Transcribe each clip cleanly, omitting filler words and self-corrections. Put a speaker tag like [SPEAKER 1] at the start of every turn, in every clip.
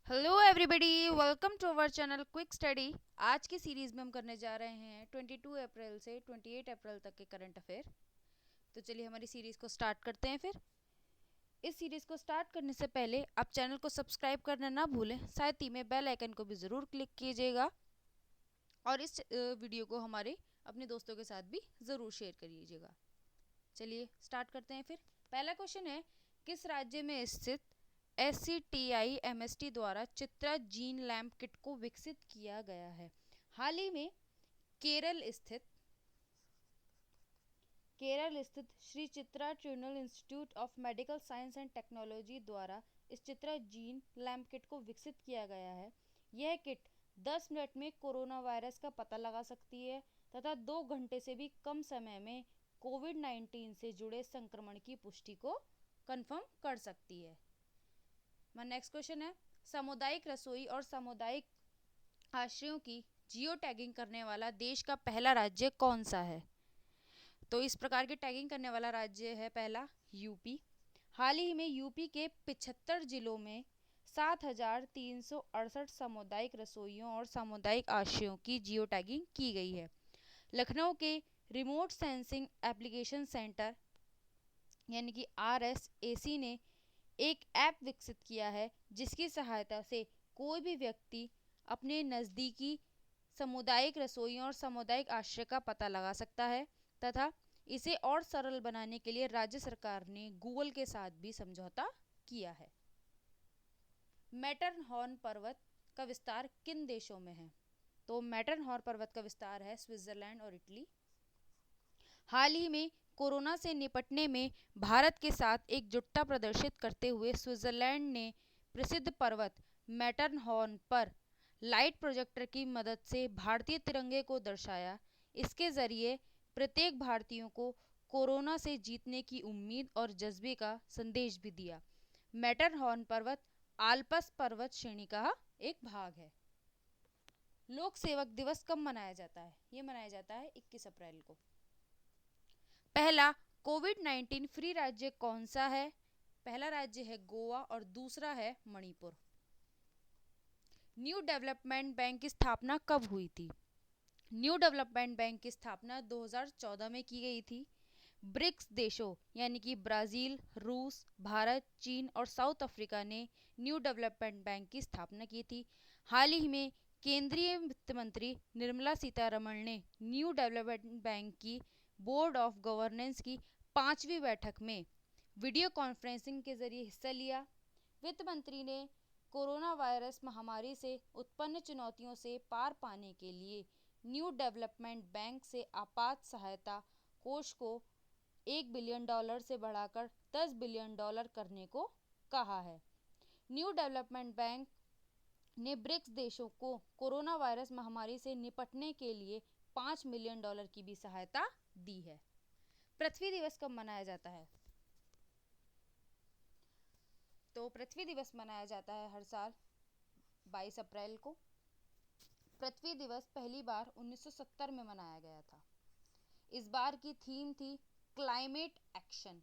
[SPEAKER 1] Hello everybody, welcome to our channel quick study. आज की series में हम करने जा रहे हैं 22 अप्रैल से 28 अप्रैल तक के करंट अफेयर। तो चलिए हमारी सीरीज को स्टार्ट करते हैं। फिर इस सीरीज को स्टार्ट करने से पहले आप चैनल को सब्सक्राइब करना ना भूलें, साथ ही में बेल आइकन को भी ज़रूर क्लिक कीजिएगा और इस वीडियो को हमारे अपने दोस्तों के साथ भी ज़रूर शेयर करिएगा। चलिए स्टार्ट करते हैं। फिर पहला क्वेश्चन है, किस राज्य में स्थित SCTI-MST द्वारा चित्रा जीन लैम्प किट को विकसित किया गया है? हाल ही में केरल स्थित Shri Chitra tribunal institute of medical science and technology द्वारा इस चित्रा जीन लैम्प किट को विकसित किया गया है। यह किट 10 मिनट में कोरोना वायरस का पता लगा सकती है तथा 2 घंटे से भी कम समय में कोविड-19 से जुड़े संक्रमण की पुष्टि को कंफर्म कर सकती है। हमारा नेक्स्ट क्वेश्चन है, सामुदायिक रसोई और सामुदायिक आश्रयों की जियो टैगिंग करने वाला देश का पहला राज्य कौन सा है? तो इस प्रकार की टैगिंग करने वाला राज्य है पहला यूपी। हाल ही में यूपी के 75 जिलों में 7,368 सामुदायिक रसोइयों और सामुदायिक आश्रयों की जियो टैगिंग की गई है। लखनऊ के रिमोट सेंसिंग एप्लीकेशन सेंटर यानी कि RSAC ने एक ऐप विकसित किया है जिसकी सहायता से कोई भी व्यक्ति अपने नज़दीकी सामुदायिक रसोइयों और सामुदायिक आश्रय का पता लगा सकता है तथा इसे और सरल बनाने के लिए राज्य सरकार ने गूगल के साथ भी समझौता किया है। मैटरहॉर्न पर्वत का विस्तार किन देशों में है? तो मैटरहॉर्न पर्वत का विस्तार है स्विट्जरलैंड और इटली। हाल ही में कोरोना से निपटने में भारत के साथ एकजुटता प्रदर्शित करते हुए स्विट्जरलैंड ने प्रसिद्ध पर्वत मैटरहॉर्न पर लाइट प्रोजेक्टर की मदद से भारतीय तिरंगे को दर्शाया। इसके जरिए प्रत्येक भारतीयों को कोरोना से जीतने की उम्मीद और जज्बे का संदेश भी दिया। मैटरहॉर्न पर्वत आल्प्स पर्वत श्रेणी का एक भाग है। लोक सेवक दिवस कब मनाया जाता है? ये मनाया जाता है 21 अप्रैल को। पहला कोविड-19 फ्री राज्य कौन सा है? पहला राज्य है गोवा और दूसरा है मणिपुर। न्यू डेवलपमेंट बैंक की स्थापना कब हुई थी? न्यू डेवलपमेंट बैंक की स्थापना 2014 में की गई थी। ब्रिक्स देशों यानी कि ब्राज़ील, रूस, भारत, चीन और साउथ अफ्रीका ने न्यू डेवलपमेंट बैंक की स्थापना की थी। हाल ही में केंद्रीय वित्त मंत्री निर्मला सीतारमण ने न्यू डेवलपमेंट बैंक की बोर्ड ऑफ गवर्नेंस की 5वीं बैठक में वीडियो कॉन्फ्रेंसिंग के जरिए हिस्सा लिया। वित्त मंत्री ने कोरोना वायरस महामारी से उत्पन्न चुनौतियों से पार पाने के लिए न्यू डेवलपमेंट बैंक से आपात सहायता कोष को $1 बिलियन से बढ़ाकर $10 बिलियन करने को कहा है। न्यू डेवलपमेंट बैंक ने ब्रिक्स देशों को कोरोना वायरस महामारी से निपटने के लिए $5 मिलियन की भी सहायता दी है। पृथ्वी दिवस कब मनाया जाता है? तो पृथ्वी दिवस मनाया जाता है हर साल 22 अप्रैल को। पृथ्वी दिवस पहली बार 1970 में मनाया गया था। इस बार की थीम थी क्लाइमेट एक्शन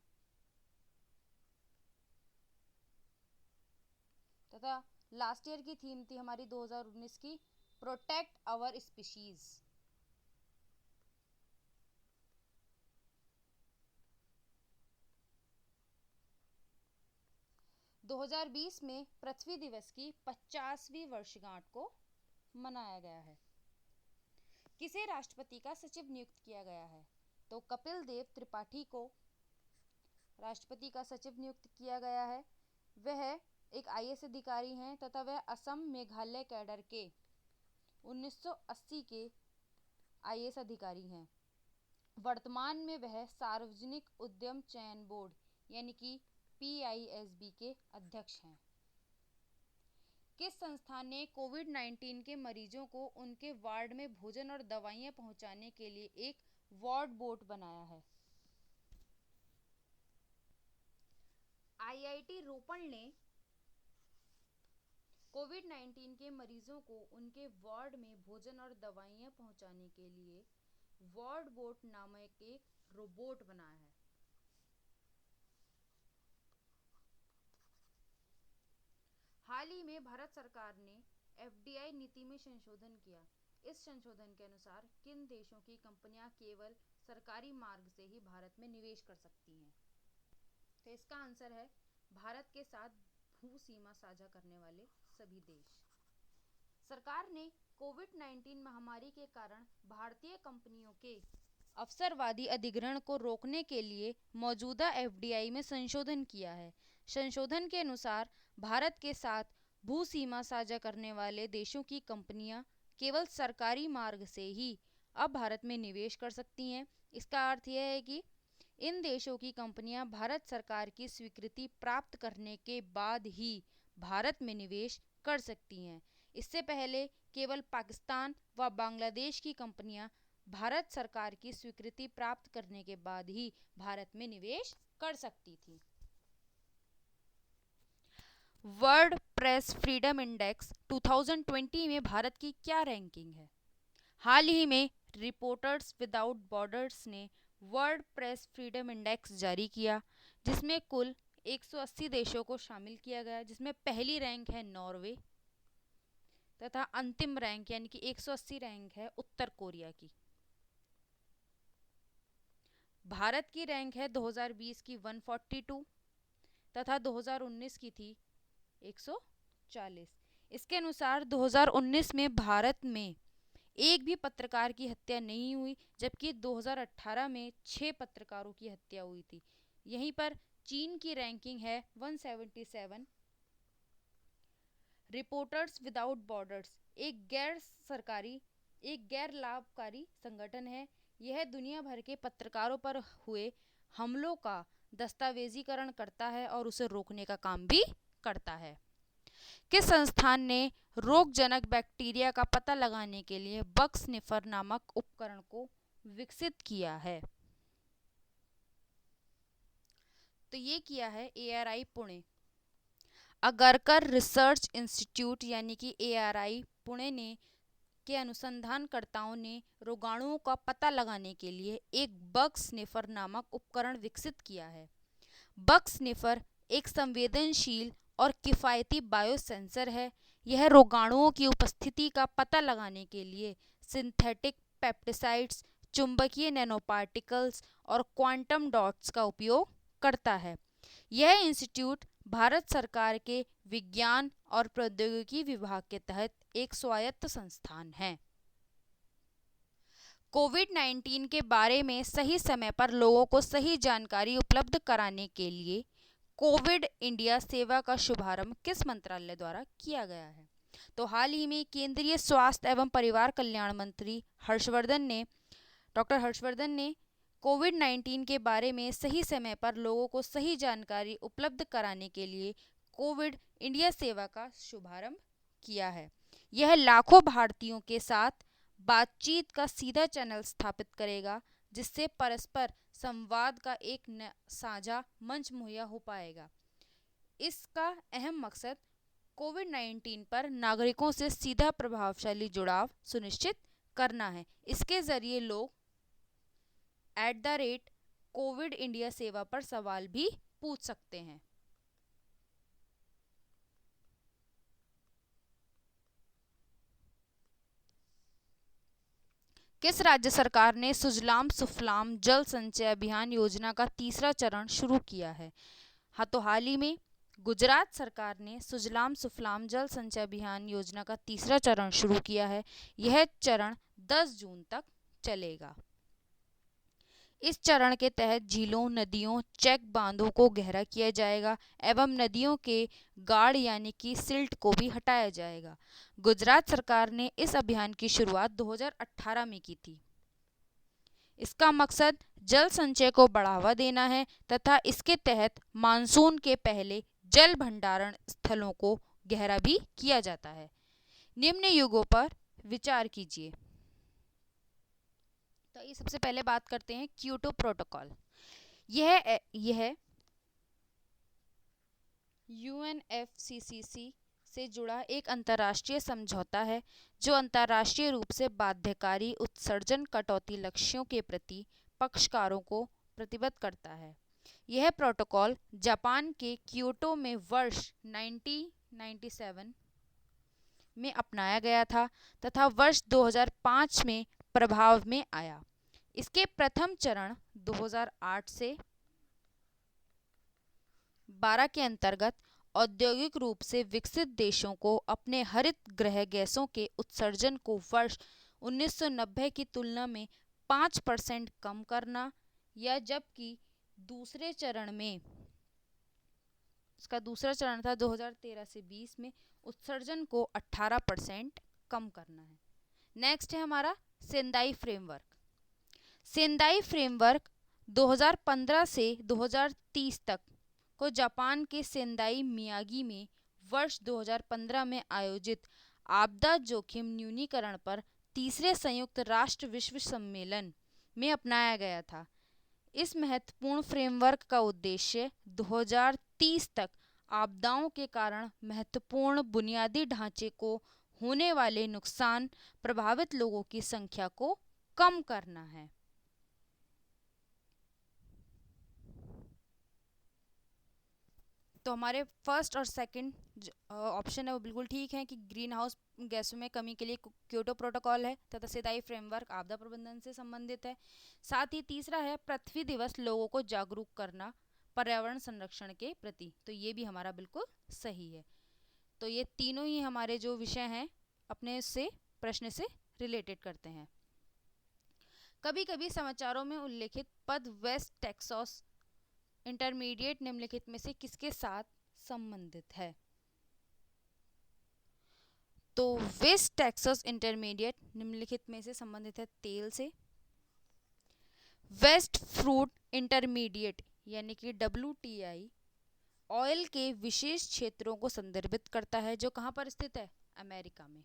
[SPEAKER 1] तथा लास्ट ईयर की थीम थी हमारी 2019 की प्रोटेक्ट आवर स्पीशीज। दो 2020 में पृथ्वी दिवस की 50वीं वर्षगांठ को मनाया गया है। किसे राष्ट्रपति का सचिव नियुक्त किया गया है? तो कपिल देव त्रिपाठी को राष्ट्रपति का सचिव नियुक्त किया गया है। वह एक IAS अधिकारी हैं तथा वह असम मेघालय कैडर के 1980 के IAS अधिकारी हैं। वर्तमान में वह सार्वजनिक उद्यम चयन बोर्ड यानी कि PISB के अध्यक्ष हैं। किस संस्थान ने कोविड-19 के मरीजों को उनके वार्ड में भोजन और दवाइयाँ पहुँचाने के लिए एक वार्ड बोट बनाया है? IIT रोपण ने कोविड-19 के मरीजों को उनके वार्ड में भोजन और दवाइयाँ पहुँचाने के लिए वार्ड बोट नामक एक रोबोट बनाया है। हाल हाल ही में भारत सरकार ने एफडीआई नीति में संशोधन किया। इस संशोधन के अनुसार किन देशों की कंपनियां केवल सरकारी मार्ग से ही भारत में निवेश कर सकती हैं? तो इसका आंसर है भारत के साथ भू सीमा साझा करने वाले सभी देश। सरकार ने कोविड-19 महामारी के कारण भारतीय कंपनियों के अवसरवादी अधिग्रहण को रोकने के लिए मौजूदा एफडीआई में संशोधन किया है। संशोधन के अनुसार भारत के साथ भू सीमा साझा करने वाले देशों की कंपनियां केवल सरकारी मार्ग से ही अब भारत में निवेश कर सकती हैं। इसका अर्थ यह है कि इन देशों की कंपनियां भारत सरकार की स्वीकृति प्राप्त करने के बाद ही भारत में निवेश कर सकती हैं। इससे पहले केवल पाकिस्तान व बांग्लादेश की कंपनियां भारत सरकार की स्वीकृति प्राप्त करने के बाद ही भारत में निवेश कर सकती थी। वर्ल्ड प्रेस फ्रीडम इंडेक्स 2020 में भारत की क्या रैंकिंग है? हाल ही में रिपोर्टर्स विदाउट बॉर्डर्स ने वर्ल्ड प्रेस फ्रीडम इंडेक्स जारी किया, जिसमें कुल 180 देशों को शामिल किया गया, जिसमें पहली रैंक है नॉर्वे तथा अंतिम रैंक यानी कि 180 रैंक है उत्तर कोरिया की। भारत की रैंक है 2020 की 142 तथा 2019 की थी 140। इसके अनुसार 2019 में भारत में एक भी पत्रकार की हत्या नहीं हुई, जबकि 2018 में 6 पत्रकारों की हत्या हुई थी। यहीं पर चीन की रैंकिंग है 177। रिपोर्टर्स विदाउट बॉर्डर्स एक गैर लाभकारी संगठन है। यह दुनिया भर के पत्रकारों पर हुए हमलों का दस्तावेजीकरण करता है और उसे रोकने का काम भी करता है। किस संस्थान ने रोगजनक बैक्टीरिया का पता लगाने के लिए बग स्निफर नामक उपकरण को विकसित किया है? तो ये किया है ARI Pune. Agarkar research institute यानी कि ARI पुणे ने के अनुसंधानकर्ताओं ने रोगाणुओं का पता लगाने के लिए एक बग स्निफर नामक उपकरण विकसित किया है। बग स्निफर एक संवेदनशील और किफ़ायती बायोसेंसर है। यह रोगाणुओं की उपस्थिति का पता लगाने के लिए सिंथेटिक पेप्टिसाइड्स, चुंबकीय नैनोपार्टिकल्स और क्वांटम डॉट्स का उपयोग करता है। यह इंस्टीट्यूट भारत सरकार के विज्ञान और प्रौद्योगिकी विभाग के तहत एक स्वायत्त संस्थान है। कोविड-19 के बारे में सही समय पर लोगों को सही जानकारी उपलब्ध कराने के लिए कोविड इंडिया सेवा का शुभारंभ किस मंत्रालय द्वारा किया गया है? तो हाल ही में केंद्रीय स्वास्थ्य एवं परिवार कल्याण मंत्री डॉक्टर हर्षवर्धन ने कोविड-19 के बारे में सही समय पर लोगों को सही जानकारी उपलब्ध कराने के लिए कोविड इंडिया सेवा का शुभारंभ किया है। यह लाखों भारतीयों के साथ बातचीत का सीधा चैनल स्थापित करेगा, जिससे परस्पर संवाद का एक साझा मंच मुहैया हो पाएगा। इसका अहम मकसद कोविड-19 पर नागरिकों से सीधा प्रभावशाली जुड़ाव सुनिश्चित करना है। इसके जरिए लोग @कोविड इंडिया सेवा पर सवाल भी पूछ सकते हैं। किस राज्य सरकार ने सुजलाम सुफलाम जल संचय अभियान योजना का तीसरा चरण शुरू किया है? हाँ, तो हाल ही में गुजरात सरकार ने सुजलाम सुफलाम जल संचय अभियान योजना का तीसरा चरण शुरू किया है। यह चरण 10 जून तक चलेगा। इस चरण के तहत झीलों, नदियों, चेक बांधों को गहरा किया जाएगा एवं नदियों के गाढ़ यानी कि सिल्ट को भी हटाया जाएगा। गुजरात सरकार ने इस अभियान की शुरुआत 2018 में की थी। इसका मकसद जल संचय को बढ़ावा देना है तथा इसके तहत मानसून के पहले जल भंडारण स्थलों को गहरा भी किया जाता है। निम्न युगों पर विचार कीजिए। तो ये सबसे पहले बात करते हैं क्योटो प्रोटोकॉल। यह UNFCCC से जुड़ा एक अंतर्राष्ट्रीय समझौता है जो अंतर्राष्ट्रीय रूप से बाध्यकारी उत्सर्जन कटौती लक्ष्यों के प्रति पक्षकारों को प्रतिबद्ध करता है। यह प्रोटोकॉल जापान के क्योटो में वर्ष 1997 में अपनाया गया था तथा वर्ष 2005 में प्रभाव में आया। इसके प्रथम चरण 2008 से 12 के अंतर्गत औद्योगिक रूप से विकसित देशों को अपने हरित गृह गैसों के उत्सर्जन को वर्ष 1990 की तुलना में 5% कम करना, या जबकि दूसरे चरण में, इसका दूसरा चरण था 2013 से 20 में, उत्सर्जन को 18% कम करना है। नेक्स्ट है हमारा सेंदाई फ्रेमवर्क। सेंदाई फ्रेमवर्क 2015 से 2030 तक को जापान के सेंदाई मियागी में वर्ष 2015 में आयोजित आपदा जोखिम न्यूनीकरण पर तीसरे संयुक्त राष्ट्र विश्व सम्मेलन में अपनाया गया था। इस महत्वपूर्ण फ्रेमवर्क का उद्देश्य 2030 तक आपदाओं के कारण महत्वपूर्ण बुनियादी ढांचे को होने वाले नुकसान, प्रभावित लोगों की संख्या को कम करना है। तो हमारे फर्स्ट और सेकंड ऑप्शन है वो बिल्कुल ठीक है कि ग्रीन हाउस गैसों में कमी के लिए क्योटो प्रोटोकॉल है तथा सेंदाई फ्रेमवर्क आपदा प्रबंधन से संबंधित है। साथ ही तीसरा है पृथ्वी दिवस लोगों को जागरूक करना पर्यावरण संरक्षण के प्रति, तो ये भी हमारा बिल्कुल सही है। तो ये तीनों ही हमारे जो विषय हैं अपने से प्रश्न से रिलेटेड करते हैं। कभी कभी समाचारों में उल्लेखित पद वेस्ट टेक्सास इंटरमीडिएट निम्नलिखित में से किसके साथ संबंधित है? तो वेस्ट टेक्सास इंटरमीडिएट निम्नलिखित में से संबंधित है तेल से। वेस्ट फ्रूट इंटरमीडिएट यानी कि WTI ऑयल के विशेष क्षेत्रों को संदर्भित करता है जो कहां पर स्थित है? अमेरिका में।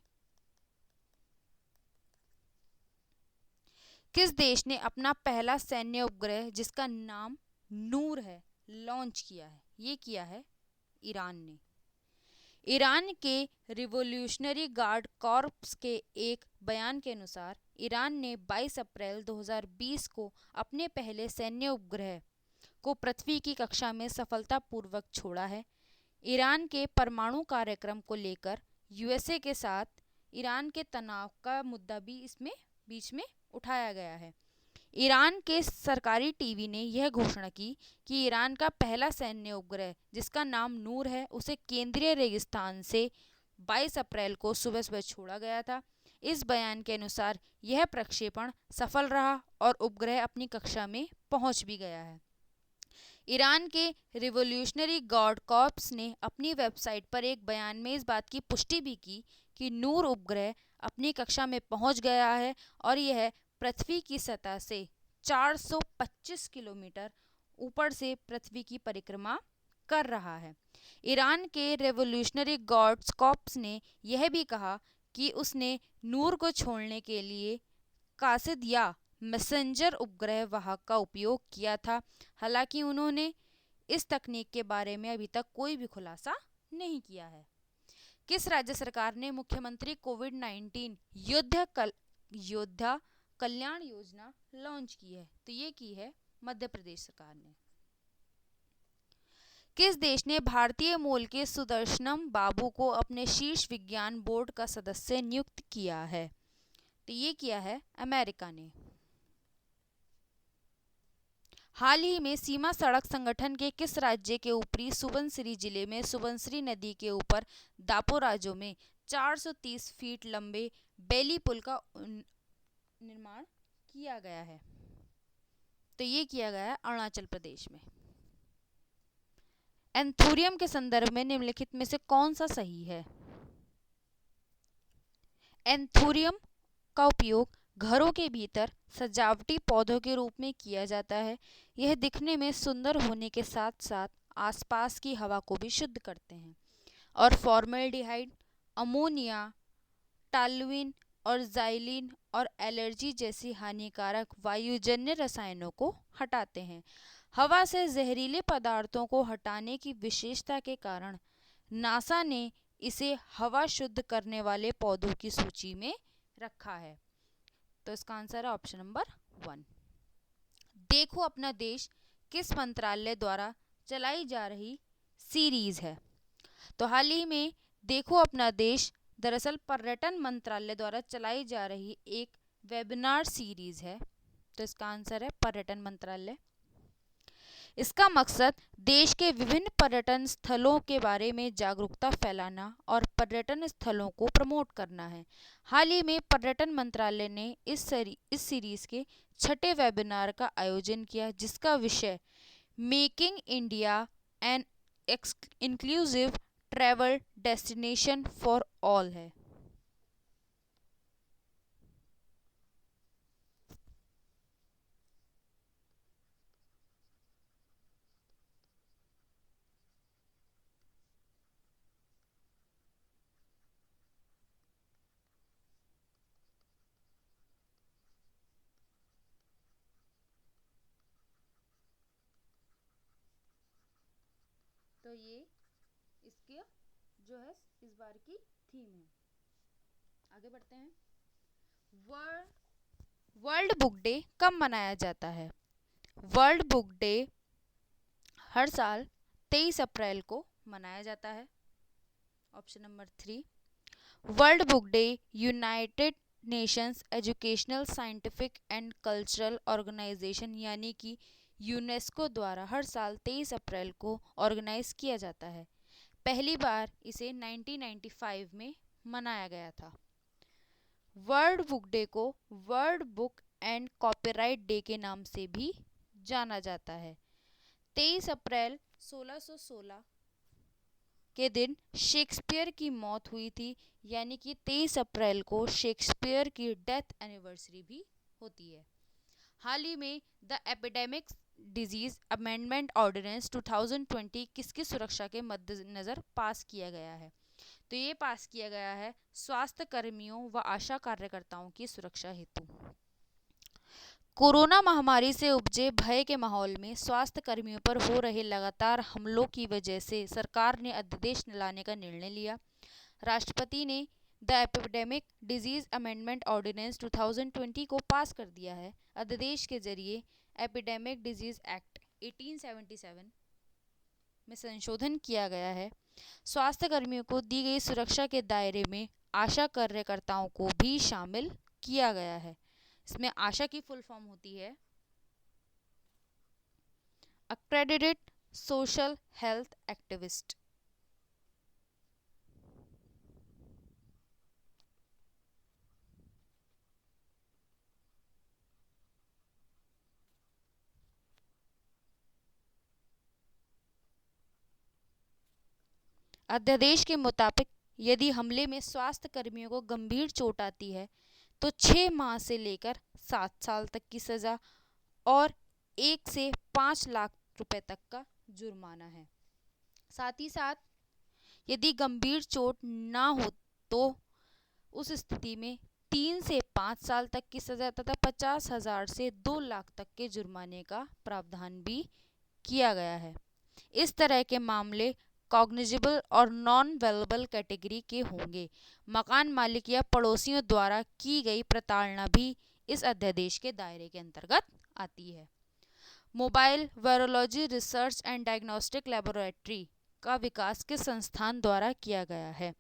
[SPEAKER 1] किस देश ने अपना पहला सैन्य उपग्रह जिसका नाम नूर है लॉन्च किया है? ये किया है ईरान ने। ईरान के रिवॉल्यूशनरी गार्ड कॉर्प्स के एक बयान के अनुसार ईरान ने 22 अप्रैल 2020 को अपने पहले सैन्य उपग्रह को पृथ्वी की कक्षा में सफलतापूर्वक छोड़ा है। ईरान के परमाणु कार्यक्रम को लेकर यूएसए के साथ ईरान के तनाव का मुद्दा भी इसमें बीच में उठाया गया है। ईरान के सरकारी टीवी ने यह घोषणा की कि ईरान का पहला सैन्य उपग्रह जिसका नाम नूर है उसे केंद्रीय रेगिस्तान से 22 अप्रैल को सुबह सुबह छोड़ा गया था। इस बयान के अनुसार यह प्रक्षेपण सफल रहा और उपग्रह अपनी कक्षा में पहुंच भी गया है। ईरान के रिवॉल्यूशनरी गार्ड कॉर्प्स ने अपनी वेबसाइट पर एक बयान में इस बात की पुष्टि भी की कि नूर उपग्रह अपनी कक्षा में पहुंच गया है और यह पृथ्वी की सतह से 425 किलोमीटर ऊपर से पृथ्वी की परिक्रमा कर रहा है। ईरान के रेवोल्यूशनरी गार्ड्स कॉर्प्स ने यह भी कहा कि उसने नूर को छोड़ने के लिए कासिद या मैसेंजर उपग्रह वाहक का उपयोग किया था। हालांकि उन्होंने इस तकनीक के बारे में अभी तक कोई भी खुलासा नहीं किया है। किस राज्य सरकार ने मुख्यमंत्री कोविड-19 योद्धा कल्याण योजना लॉन्च की है? तो ये की है मध्य प्रदेश सरकार ने। किस देश ने भारतीय मूल के सुदर्शनम बाबू को अपने शीर्ष विज्ञान बोर्ड का सदस्य नियुक्त किया है? तो ये किया है अमेरिका ने। हाल ही में सीमा सड़क संगठन के किस राज्य के ऊपरी सुबनसिरी जिले में सुबनसिरी नदी के ऊपर दापोराजो में 430 फीट लंबे बेली पुल का निर्माण किया गया है? तो ये किया गया है अरुणाचल प्रदेश में। एंथूरियम के संदर्भ में निम्नलिखित में से कौन सा सही है? एंथूरियम का उपयोग घरों के भीतर सजावटी पौधों के रूप में किया जाता है। यह दिखने में सुंदर होने के साथ साथ आसपास की हवा को भी शुद्ध करते हैं और फॉर्मेल्डिहाइड, अमोनिया, टॉल्यूइन और ज़ाइलिन और एलर्जी जैसी हानिकारक वायुजन्य रसायनों को हटाते हैं। हवा से जहरीले पदार्थों को हटाने की विशेषता के कारण नासा ने इसे हवा शुद्ध करने वाले पौधों की सूची में रखा है। तो इसका आंसर है ऑप्शन नंबर 1। देखो अपना देश किस मंत्रालय द्वारा चलाई जा रही सीरीज है? तो हाल ही में देखो अपना देश दरअसल पर्यटन मंत्रालय द्वारा चलाई जा रही एक वेबिनार सीरीज है। तो इसका आंसर है पर्यटन मंत्रालय। इसका मकसद देश के विभिन्न पर्यटन स्थलों के बारे में जागरूकता फैलाना और पर्यटन स्थलों को प्रमोट करना है। हाल ही में पर्यटन मंत्रालय ने इस सीरीज के छठे वेबिनार का आयोजन किया, जिसका विषय making India an inclusive travel destination for all है। तो ये इसके जो है इस बार की थीम है। आगे बढ़ते हैं। वर्ल्ड बुक डे कब मनाया जाता है? वर्ल्ड बुक डे हर साल 23 अप्रैल को मनाया जाता है। Option number 3। World book day United Nations Educational Scientific and Cultural Organisation यानी कि यूनेस्को द्वारा हर साल 23 अप्रैल को ऑर्गेनाइज किया जाता है। पहली बार इसे 1995 में मनाया गया था। वर्ल्ड बुक डे को world book and copyright day के नाम से भी जाना जाता है। 23 अप्रैल 1616 के दिन शेक्सपियर की मौत हुई थी, यानी कि 23 अप्रैल को शेक्सपियर की डेथ एनिवर्सरी भी होती है। हाल ही में the epidemic disease amendment ordinance 2020 किसकी सुरक्षा के मद्देनजर पास किया गया है? तो ये पास किया गया है स्वास्थ्य कर्मियों व आशा कार्यकर्ताओं की सुरक्षा हेतु। कोरोना महामारी से उपजे भय के माहौल में स्वास्थ्य कर्मियों पर हो रहे लगातार हमलों की वजह से सरकार ने अध्यादेश लाने का निर्णय लिया। राष्ट्रपति ने the epidemic disease amendment ordinance 2020 को पास कर दिया है। अध्यादेश के जरिए एपिडेमिक डिजीज एक्ट 1877 में संशोधन किया गया है। स्वास्थ्य कर्मियों को दी गई सुरक्षा के दायरे में आशा कार्यकर्ताओं को भी शामिल किया गया है। इसमें आशा की फुल फॉर्म होती है अक्रेडिटेड सोशल हेल्थ एक्टिविस्ट। अध्यादेश के मुताबिक यदि हमले में स्वास्थ्य कर्मियों को गंभीर चोट आती है तो 6 माह से लेकर 7 साल तक की सजा और 1 से 5 लाख रुपए तक का जुर्माना है। साथ ही साथ यदि गंभीर चोट ना हो तो उस स्थिति में 3 से 5 साल तक की सजा तथा 50,000 से 2 लाख तक के जुर्माने का प्रावधान भी किया गया है। इस तरह के मामले कॉग्निजिबल और नॉन वेलेबल कैटेगरी के होंगे। मकान मालिक या पड़ोसियों द्वारा की गई प्रताड़ना भी इस अध्यादेश के दायरे के अंतर्गत आती है। Mobile virology research and diagnostic laboratory का विकास किस संस्थान द्वारा किया गया है?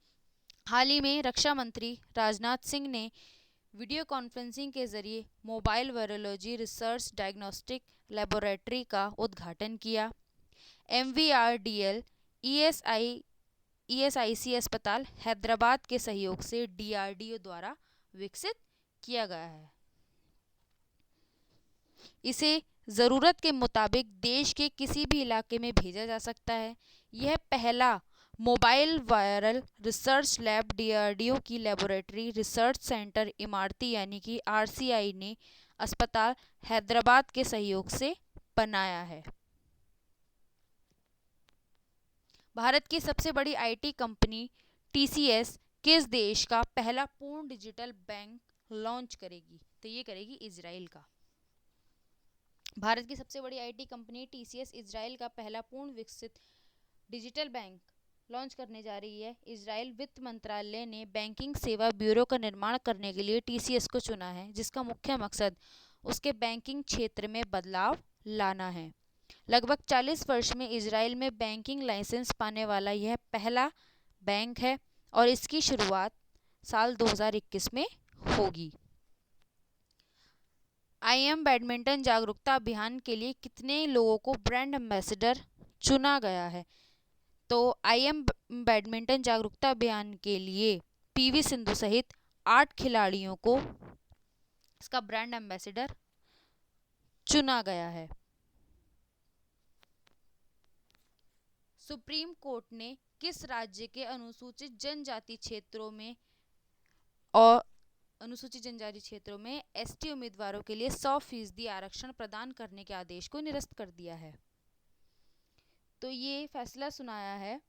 [SPEAKER 1] हाल ही में रक्षा मंत्री राजनाथ सिंह ने वीडियो कॉन्फ्रेंसिंग के जरिए mobile virology research diagnostic laboratory का उद्घाटन किया। MVRDL ESIC अस्पताल हैदराबाद के सहयोग से DRDO द्वारा विकसित किया गया है। इसे ज़रूरत के मुताबिक देश के किसी भी इलाके में भेजा जा सकता है। यह पहला mobile viral research lab DRDO की लेबोरेटरी रिसर्च सेंटर इमारती यानी कि RCI ने अस्पताल हैदराबाद के सहयोग से बनाया है। भारत की सबसे बड़ी IT कंपनी TCS किस देश का पहला पूर्ण डिजिटल बैंक लॉन्च करेगी? तो ये करेगी इजराइल का। भारत की सबसे बड़ी IT कंपनी TCS इजराइल का पहला पूर्ण विकसित डिजिटल बैंक लॉन्च करने जा रही है। इजराइल वित्त मंत्रालय ने बैंकिंग सेवा ब्यूरो का निर्माण करने के लिए TCS को चुना है, जिसका मुख्य मकसद उसके बैंकिंग क्षेत्र में बदलाव लाना है। लगभग 40 वर्ष में इजराइल में बैंकिंग लाइसेंस पाने वाला यह पहला बैंक है और इसकी शुरुआत साल 2021 में होगी। IM बैडमिंटन जागरूकता अभियान के लिए कितने लोगों को ब्रांड एम्बेसडर चुना गया है? तो IM बैडमिंटन जागरूकता अभियान के लिए PV सिंधु सहित 8 खिलाड़ियों को इसका ब्रांड एम्बेसडर चुना गया है। सुप्रीम कोर्ट ने किस राज्य के अनुसूचित जनजाति क्षेत्रों में ST उम्मीदवारों के लिए 100% आरक्षण प्रदान करने के आदेश को निरस्त कर दिया है? तो ये फैसला सुनाया है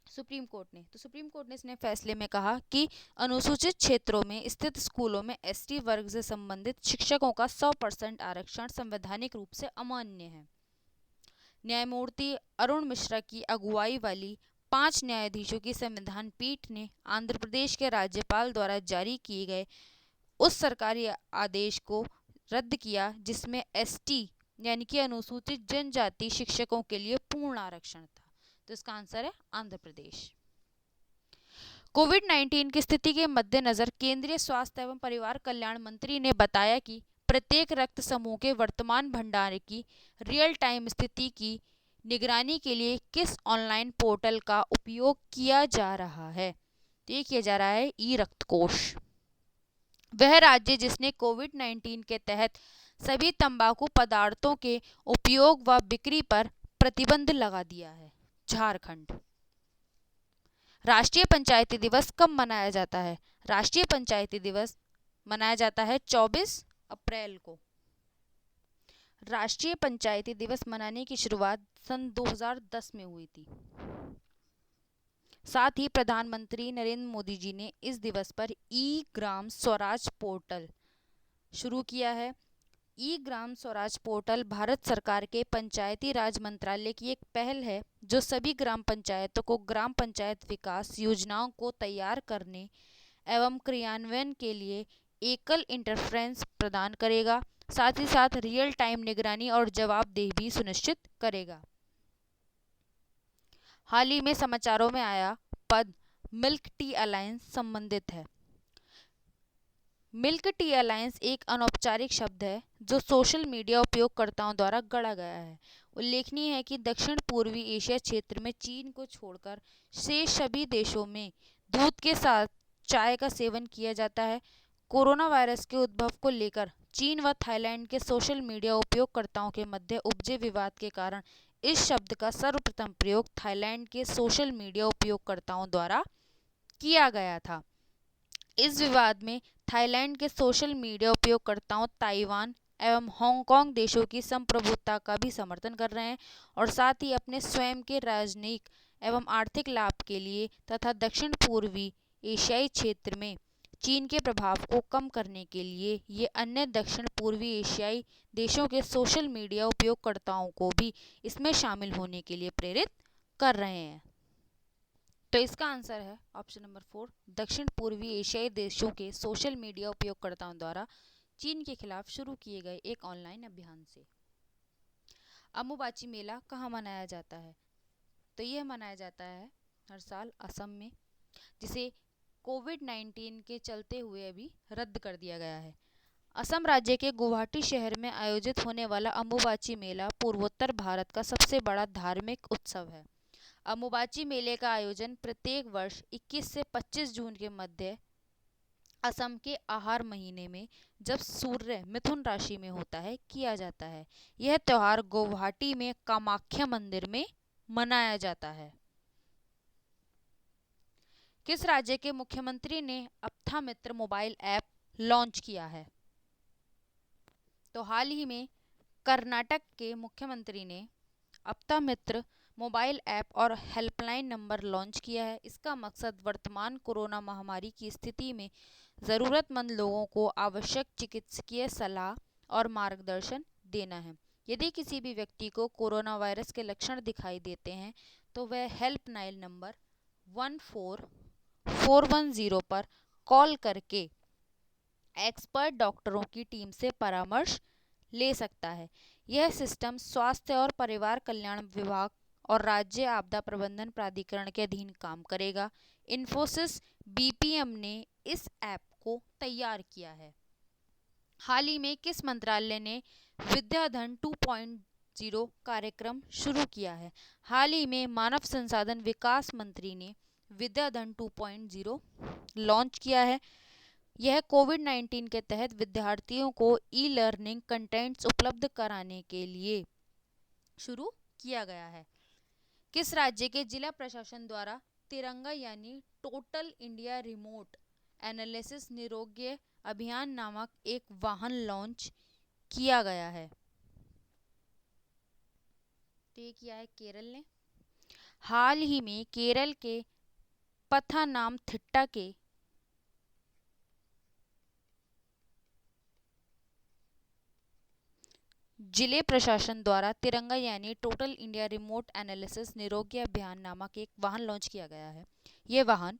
[SPEAKER 1] सुप्रीम कोर्ट ने। तो सुप्रीम कोर्ट ने इसने फैसले में कहा कि अनुसूचित क्षेत्रों में स्थित स्कूलों में ST वर्ग से संबंधित शिक्षकों का 100% आरक्षण संवैधानिक रूप से अमान्य है। न्यायमूर्ति अरुण मिश्रा की अगुवाई वाली 5 न्यायाधीशों की संविधान पीठ ने आंध्र प्रदेश के राज्यपाल द्वारा जारी किए गए उस सरकारी आदेश को रद्द किया जिसमें ST यानी कि अनुसूचित जनजाति शिक्षकों के लिए पूर्ण आरक्षण था। तो इसका आंसर है आंध्र प्रदेश। कोविड-19 की स्थिति के मद्देनजर केंद्रीय स्वास्थ्य एवं परिवार कल्याण मंत्री ने बताया कि प्रत्येक रक्त समूह के वर्तमान भंडार की रियल टाइम स्थिति की निगरानी के लिए किस ऑनलाइन पोर्टल का उपयोग किया जा रहा है? तो ये किया जा रहा है ई-रक्त कोष। वह राज्य जिसने कोविड-19 के तहत सभी तंबाकू पदार्थों के उपयोग व बिक्री पर प्रतिबंध लगा दिया है, झारखंड। राष्ट्रीय पंचायती दिवस कब मनाया जाता है? राष्ट्रीय पंचायती दिवस मनाया जाता है 24 अप्रैल को। राष्ट्रीय पंचायती दिवस मनाने की शुरुआत सन 2010 में हुई थी। साथ ही प्रधानमंत्री नरेंद्र मोदी जी ने इस दिवस पर ई ग्राम स्वराज पोर्टल शुरू किया है। ई ग्राम स्वराज पोर्टल भारत सरकार के पंचायती राज मंत्रालय की एक पहल है जो सभी ग्राम पंचायतों को ग्राम पंचायत विकास योजनाओं को तैयार करने एवं क्रियान्वयन के लिए एकल इंटरफेस प्रदान करेगा, साथ ही साथ रियल टाइम निगरानी और जवाबदेही भी सुनिश्चित करेगा। हाल ही में समाचारों में आया पद मिल्क टी अलायंस संबंधित है। मिल्क टी अलायंस एक अनौपचारिक शब्द है जो सोशल मीडिया उपयोगकर्ताओं द्वारा गढ़ा गया है। उल्लेखनीय है कि दक्षिण पूर्वी एशिया क्षेत्र में चीन को छोड़कर शेष सभी देशों में दूध के साथ चाय का सेवन किया जाता है। कोरोना वायरस के उद्भव को लेकर चीन व थाईलैंड के सोशल मीडिया उपयोगकर्ताओं के मध्य उपजे विवाद के कारण इस शब्द का सर्वप्रथम प्रयोग थाईलैंड के सोशल मीडिया उपयोगकर्ताओं द्वारा किया गया था। इस विवाद में थाईलैंड के सोशल मीडिया उपयोगकर्ताओं ताइवान एवं हांगकांग देशों की संप्रभुता का भी समर्थन कर रहे हैं और साथ ही अपने स्वयं के राजनयिक एवं आर्थिक लाभ के लिए तथा दक्षिण पूर्वी एशियाई क्षेत्र में चीन के प्रभाव को कम करने के लिए ये अन्य दक्षिण पूर्वी एशियाई देशों के सोशल मीडिया उपयोगकर्ताओं को भी इसमें शामिल होने के लिए प्रेरित कर रहे हैं। तो इसका आंसर है ऑप्शन नंबर 4, दक्षिण पूर्वी एशियाई देशों के सोशल मीडिया उपयोगकर्ताओं द्वारा चीन के खिलाफ शुरू किए गए एक ऑनलाइन अभियान से। अम्बुबाची मेला कहाँ मनाया जाता है? तो यह मनाया जाता है हर साल असम में, जिसे कोविड-19 के चलते हुए अभी रद्द कर दिया गया है। असम राज्य के गुवाहाटी शहर में आयोजित होने वाला अम्बुबाची मेला पूर्वोत्तर भारत का सबसे बड़ा धार्मिक उत्सव है। अम्बुबाची मेले का आयोजन प्रत्येक वर्ष 21 से 25 जून के मध्य असम के आहार महीने में जब सूर्य मिथुन राशि में होता है किया जाता है। यह त्योहार गुवाहाटी में कामाख्या मंदिर में मनाया जाता है। किस राज्य के मुख्यमंत्री ने अपथा मित्र मोबाइल ऐप लॉन्च किया है? तो हाल ही में कर्नाटक के मुख्यमंत्री ने अपथा मित्र मोबाइल ऐप और हेल्पलाइन नंबर लॉन्च किया है। इसका मकसद वर्तमान कोरोना महामारी की स्थिति में ज़रूरतमंद लोगों को आवश्यक चिकित्सकीय सलाह और मार्गदर्शन देना है। यदि किसी भी व्यक्ति को कोरोना वायरस के लक्षण दिखाई देते हैं तो वह हेल्पलाइन नंबर 14410 पर कॉल करके एक्सपर्ट डॉक्टरों की टीम से परामर्श ले सकता है। यह सिस्टम स्वास्थ्य और परिवार कल्याण विभाग और राज्य आपदा प्रबंधन प्राधिकरण के अधीन काम करेगा। इन्फोसिस बीपीएम ने इस ऐप को तैयार किया है। हाल ही में किस मंत्रालय ने विद्याधन 2.0 कार्यक्रम शुरू किया है? हाल ही में मानव संसाधन विकास मंत्री ने विद्याधन 2.0 लॉन्च किया है। यह कोविड-19 के तहत विद्यार्थियों को ई लर्निंग कंटेंट्स उपलब्ध कराने के लिए शुरू किया गया है। किस राज्य के जिला प्रशासन द्वारा तिरंगा यानी टोटल इंडिया रिमोट एनालिसिस निरोग्य अभियान नामक एक वाहन लॉन्च किया गया है? तो ये किया है केरल ने। हाल ही में केरल के पथानामथिट्टा के जिले प्रशासन द्वारा तिरंगा यानी टोटल इंडिया रिमोट एनालिसिस निरोगी अभियान नामक एक वाहन लॉन्च किया गया है। ये वाहन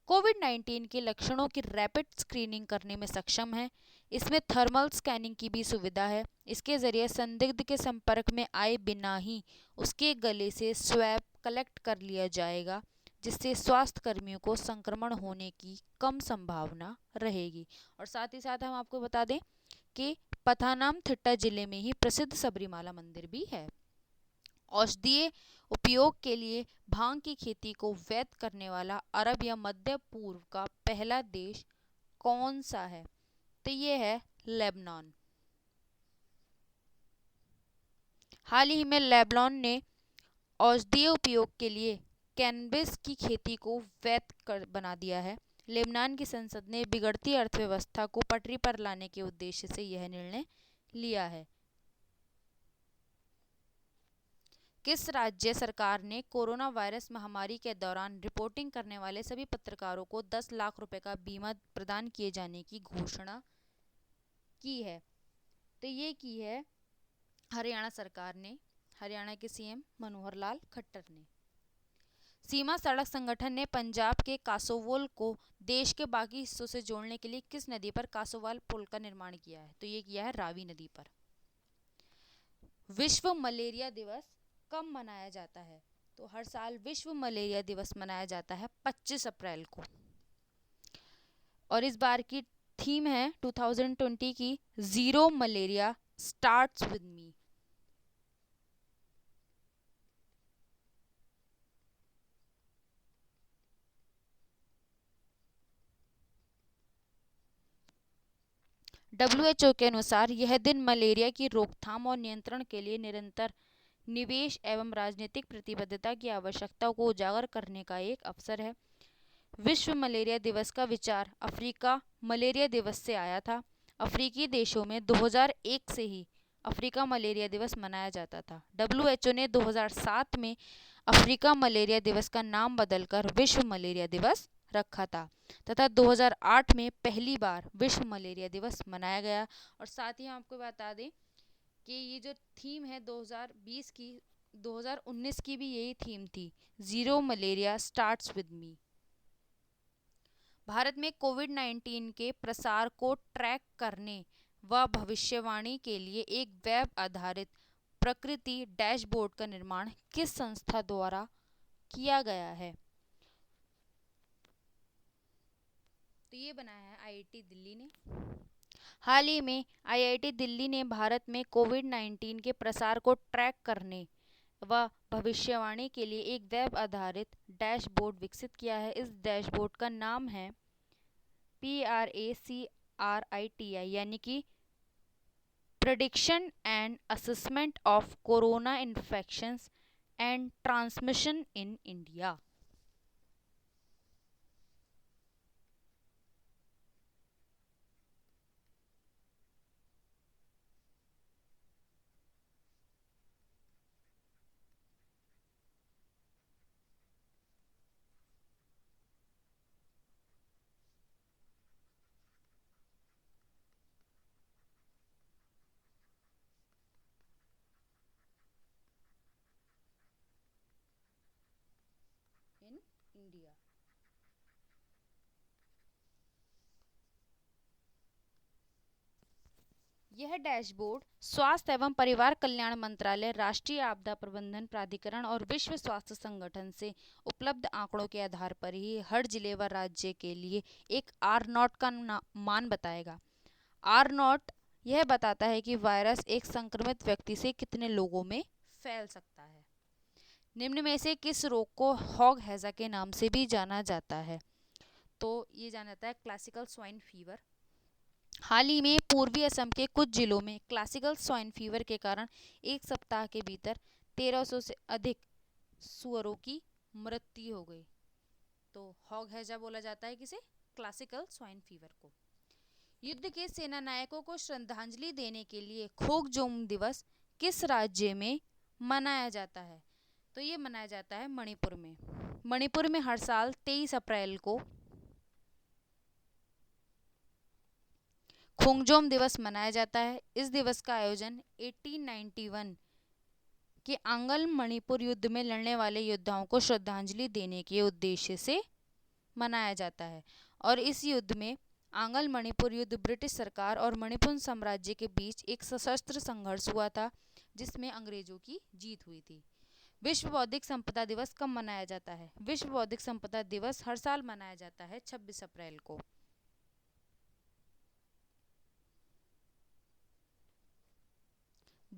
[SPEAKER 1] कोविड-19 के लक्षणों की रैपिड स्क्रीनिंग करने में सक्षम है। इसमें थर्मल स्कैनिंग की भी सुविधा है। इसके जरिए संदिग्ध के संपर्क में आए बिना ही उसके गले से स्वैब कलेक्ट कर लिया जाएगा, जिससे स्वास्थ्य कर्मियों को संक्रमण होने की कम संभावना रहेगी। और साथ ही साथ हम आपको बता दें कि पथानामथिट्टा जिले में ही प्रसिद्ध सबरीमाला मंदिर भी है। औषधीय उपयोग के लिए भांग की खेती को वैध करने वाला अरब या मध्य पूर्व का पहला देश कौन सा है? तो ये है लेबनान। हाल ही में लेबनान ने औषधीय उपयोग के लिए कैनबिस की खेती को वैध कर बना दिया है। लेबनान की संसद ने बिगड़ती अर्थव्यवस्था को पटरी पर लाने के उद्देश्य से यह निर्णय लिया है। किस राज्य सरकार ने कोरोना वायरस महामारी के दौरान रिपोर्टिंग करने वाले सभी पत्रकारों को 10 लाख रुपए का बीमा प्रदान किए जाने की घोषणा की है? तो ये की है हरियाणा सरकार ने, हरियाणा के सीएम मनोहर लाल खट्टर ने। सीमा सड़क संगठन ने पंजाब के कासोवाल को देश के बाकी हिस्सों से जोड़ने के लिए किस नदी पर कासोवाल पुल का निर्माण किया है? तो ये किया है रावी नदी पर। विश्व मलेरिया दिवस कब मनाया जाता है? तो हर साल विश्व मलेरिया दिवस मनाया जाता है 25 अप्रैल को। और इस बार की थीम है 2020 की zero malaria starts with me. WHO के अनुसार यह दिन मलेरिया की रोकथाम और नियंत्रण के लिए निरंतर निवेश एवं राजनीतिक प्रतिबद्धता की आवश्यकता को उजागर करने का एक अवसर है। विश्व मलेरिया दिवस का विचार अफ्रीका मलेरिया दिवस से आया था। अफ्रीकी देशों में 2001 से ही अफ्रीका मलेरिया दिवस मनाया जाता था। WHO ने 2007 में अफ्रीका मलेरिया दिवस का नाम बदलकर विश्व मलेरिया दिवस रखा था तथा 2008 में पहली बार विश्व मलेरिया दिवस मनाया गया। और साथ ही हम आपको बता दें कि ये जो थीम है 2020 की, 2019 की भी यही थीम थी, zero malaria starts with me. Bharat में कोविड-19 के प्रसार को ट्रैक करने व भविष्यवाणी के लिए एक वेब आधारित प्रकृति डैशबोर्ड का निर्माण किस संस्था द्वारा किया गया है? तो ये बनाया है आईआईटी दिल्ली ने। हाल ही में आईआईटी दिल्ली ने भारत में कोविड-19 के प्रसार को ट्रैक करने व भविष्यवाणी के लिए एक वेब आधारित डैशबोर्ड विकसित किया है। इस डैशबोर्ड का नाम है PRACRITI यानी कि prediction and assessment of corona infections and transmission in India. In India. यह डैशबोर्ड स्वास्थ्य एवं परिवार कल्याण मंत्रालय, राष्ट्रीय आपदा प्रबंधन प्राधिकरण और विश्व स्वास्थ्य संगठन से उपलब्ध आंकड़ों के आधार पर ही हर जिले व राज्य के लिए एक आर नॉट का मान बताएगा। आर नॉट यह बताता है कि वायरस एक संक्रमित व्यक्ति से कितने लोगों में फैल सकता है। निम्न में से किस रोग को हॉग हैजा के नाम से भी जाना जाता है? तो ये जाना जाता है क्लासिकल स्वाइन फीवर। हाल ही में पूर्वी असम के कुछ जिलों में क्लासिकल स्वाइन फीवर के कारण एक सप्ताह के भीतर 1300 से अधिक सुअरों की मृत्यु हो गई। तो हॉग हैजा बोला जाता है किसे? क्लासिकल स्वाइन फीवर को। युद्ध के सेना नायकों को श्रद्धांजलि देने के लिए खोकजोम दिवस किस राज्य में मनाया जाता है? तो ये मनाया जाता है मणिपुर में। मणिपुर में हर साल 23 अप्रैल को खोंगजोम दिवस मनाया जाता है। इस दिवस का आयोजन 1891 के आंगल मणिपुर युद्ध में लड़ने वाले योद्धाओं को श्रद्धांजलि देने के उद्देश्य से मनाया जाता है। और इस युद्ध में आंगल मणिपुर युद्ध ब्रिटिश सरकार और मणिपुर साम्राज्य के बीच एक सशस्त्र संघर्ष हुआ था, जिसमें अंग्रेजों की जीत हुई थी। विश्व बौद्धिक संपदा दिवस कब मनाया जाता है? विश्व बौद्धिक संपदा दिवस हर साल मनाया जाता है 26 अप्रैल को।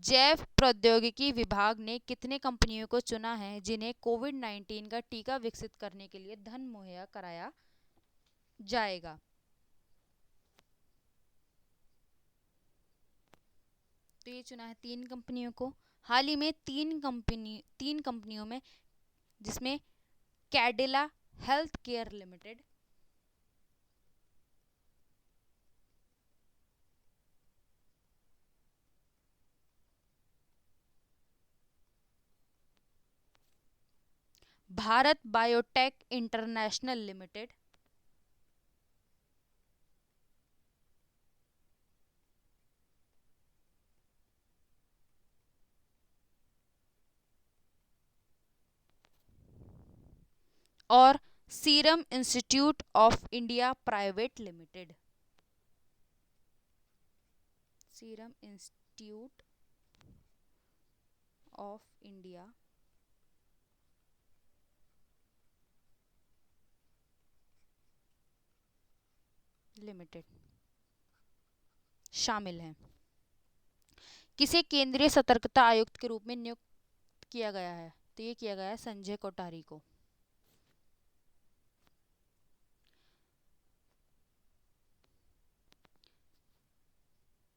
[SPEAKER 1] जैव प्रौद्योगिकी विभाग ने कितने कंपनियों को चुना है जिन्हें कोविड-19 का टीका विकसित करने के लिए धन मुहैया कराया जाएगा? तो ये चुना है 3 कंपनियों को। हाल ही में 3 कंपनियों में, जिसमें Cadila health care limited, Bharat Biotech International Limited, और Serum Institute of India Private Limited. Serum Institute of India Limited शामिल हैं। किसे केंद्रीय सतर्कता आयुक्त के रूप में नियुक्त किया गया है? तो ये किया गया है संजय कोठारी को।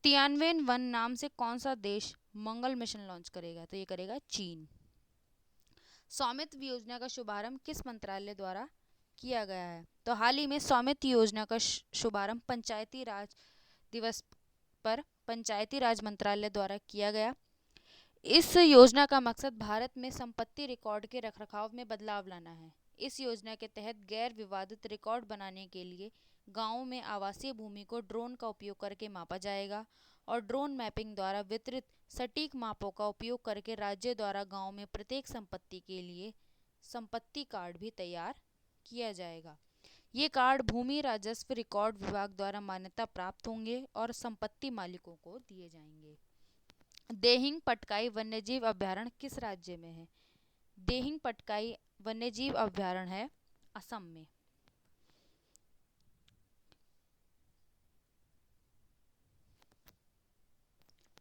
[SPEAKER 1] तियानवेन-1 नाम से कौन सा देश मंगल मिशन लॉन्च करेगा? तो ये करेगा चीन। स्वामित्व योजना का शुभारंभ किस मंत्रालय द्वारा किया गया है? तो हाल ही में स्वामित्व योजना का शुभारंभ पंचायती राज दिवस पर पंचायती राज मंत्रालय द्वारा किया गया। इस योजना का मकसद भारत में संपत्ति रिकॉर्ड के रखरखाव में बदलाव लाना है। इस योजना के तहत गैर विवादित रिकॉर्ड बनाने के लिए गांवों में आवासीय भूमि को ड्रोन का उपयोग करके मापा जाएगा और ड्रोन मैपिंग द्वारा वितरित सटीक मापों का उपयोग करके राज्य द्वारा गांव में प्रत्येक संपत्ति के लिए संपत्ति कार्ड भी तैयार किया जाएगा। ये कार्ड भूमि राजस्व रिकॉर्ड विभाग द्वारा मान्यता प्राप्त होंगे और संपत्ति मालिकों को दिए जाएंगे। देहिंग पटकाई वन्यजीव अभ्यारण्य किस राज्य में है? देहिंग पटकाई वन्यजीव अभ्यारण्य है असम में।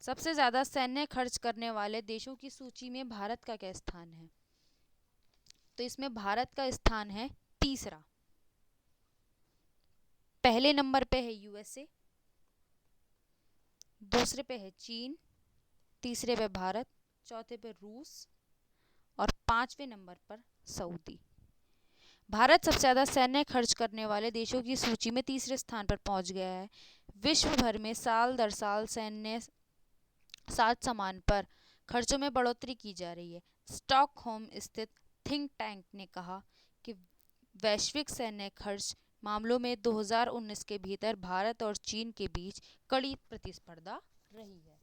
[SPEAKER 1] सबसे ज्यादा सैन्य खर्च करने वाले देशों की सूची में भारत का क्या स्थान है? तो इसमें भारत का स्थान है तीसरा। पहले नंबर पे है यूएसए, दूसरे पे है चीन, तीसरे पे भारत, चौथे पे रूस और 5वें नंबर पर सऊदी। भारत सबसे ज़्यादा सैन्य खर्च करने वाले देशों की सूची में तीसरे स्थान पर पहुंच गया है। विश्व भर में साल दर साल सैन्य साज सामान पर खर्चों में बढ़ोतरी की जा रही है। स्टॉकहोम स्थित थिंक टैंक ने कहा कि वैश्विक सैन्य खर्च मामलों में 2019 के भीतर भारत और चीन के बीच कड़ी प्रतिस्पर्धा रही है।